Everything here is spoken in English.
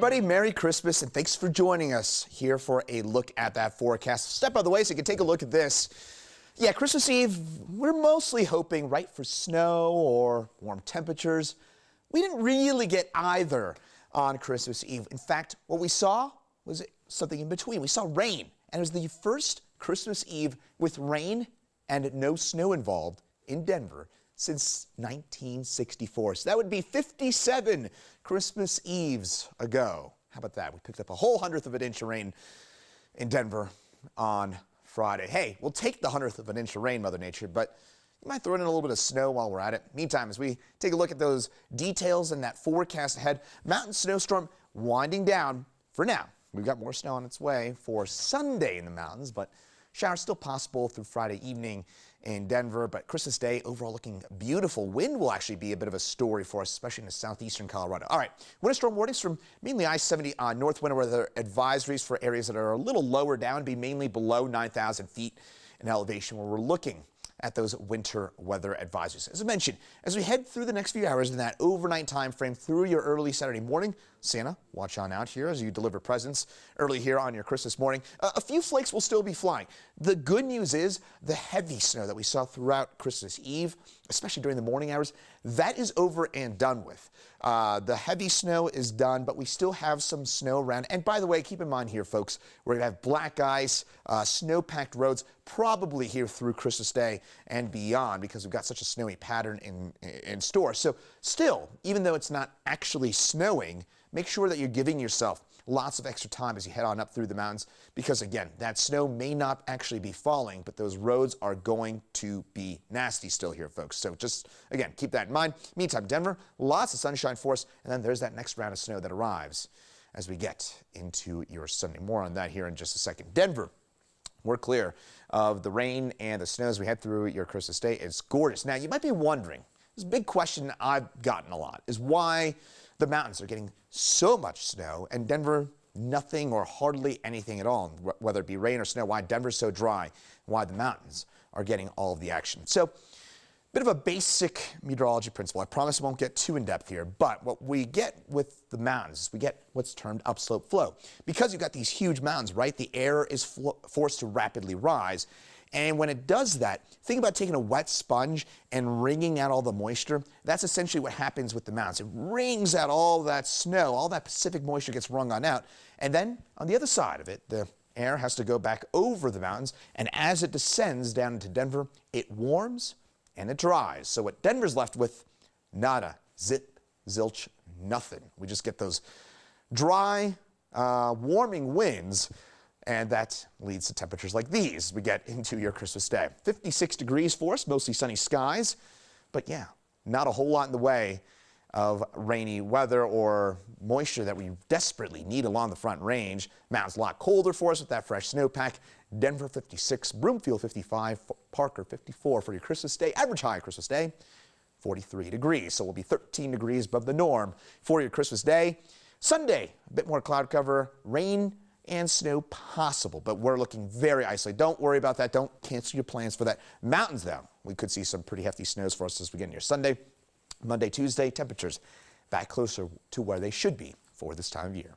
everybody, Merry Christmas, and thanks for joining us here for a look at that forecast. Step out of the way so you can take a look at this. Yeah, Christmas Eve, we're mostly hoping, right, for snow or warm temperatures. We didn't really get either on Christmas Eve. In fact, what we saw was something in between. We saw rain, and it was the first Christmas Eve with rain and no snow involved in Denver since 1964. So that would be 57 Christmas Eves ago. How about that? We picked up a whole 100th of an inch of rain in Denver on Friday. Hey, we'll take the 100th of an inch of rain, Mother Nature, but you might throw in a little bit of snow while we're at it. Meantime, as we take a look at those details and that forecast ahead, mountain snowstorm winding down for now. We've got more snow on its way for Sunday in the mountains, but showers still possible through Friday evening in Denver, but Christmas Day overall looking beautiful. Wind will actually be a bit of a story for us, especially in the southeastern Colorado. All right, winter storm warnings from mainly I-70 north winter weather advisories for areas that are a little lower down, be mainly below 9,000 feet in elevation where we're looking at those winter weather advisories. As I mentioned, as we head through the next few hours in that overnight time frame through your early Saturday morning, Santa, watch on out here as you deliver presents early here on your Christmas morning. A few flakes will still be flying. The good news is the heavy snow that we saw throughout Christmas Eve, especially during the morning hours, that is over and done with. The heavy snow is done, but we still have some snow around. And by the way, keep in mind here, folks, we're going to have black ice, snow-packed roads, probably here through Christmas Day and beyond because we've got such a snowy pattern in store. So still, even though it's not actually snowing, make sure that you're giving yourself lots of extra time as you head on up through the mountains because, again, that snow may not actually be falling, but those roads are going to be nasty still here, folks. So just, again, keep that in mind. Meantime, Denver, lots of sunshine for us, and then there's that next round of snow that arrives as we get into your Sunday. More on that here in just a second. Denver, we're clear of the rain and the snow as we head through your Christmas Day. It's gorgeous. Now, you might be wondering, this big question I've gotten a lot is why the mountains are getting so much snow and Denver nothing or hardly anything at all, whether it be rain or snow, why Denver's so dry, why the mountains are getting all of the action. So, bit of a basic meteorology principle. I promise I won't get too in-depth here, but what we get with the mountains is we get what's termed upslope flow. Because you've got these huge mountains, right, the air is forced to rapidly rise. And when it does that, think about taking a wet sponge and wringing out all the moisture. That's essentially what happens with the mountains. It wrings out all that snow, all that Pacific moisture gets wrung on out. And then on the other side of it, the air has to go back over the mountains. And as it descends down into Denver, it warms and it dries. So what Denver's left with, nada, zip, zilch, nothing. We just get those dry, warming winds. And that leads to temperatures like these we get into your Christmas Day. 56 degrees for us, mostly sunny skies. But yeah, not a whole lot in the way of rainy weather or moisture that we desperately need along the Front Range. Mountains a lot colder for us with that fresh snowpack. Denver 56, Broomfield 55, Parker 54 for your Christmas Day. Average high Christmas Day, 43 degrees. So we'll be 13 degrees above the norm for your Christmas Day. Sunday, a bit more cloud cover, rain and snow possible, but we're looking very isolated. Don't worry about that. Don't cancel your plans for that. Mountains, though, we could see some pretty hefty snows for us as we get near Sunday. Monday, Tuesday, temperatures back closer to where they should be for this time of year.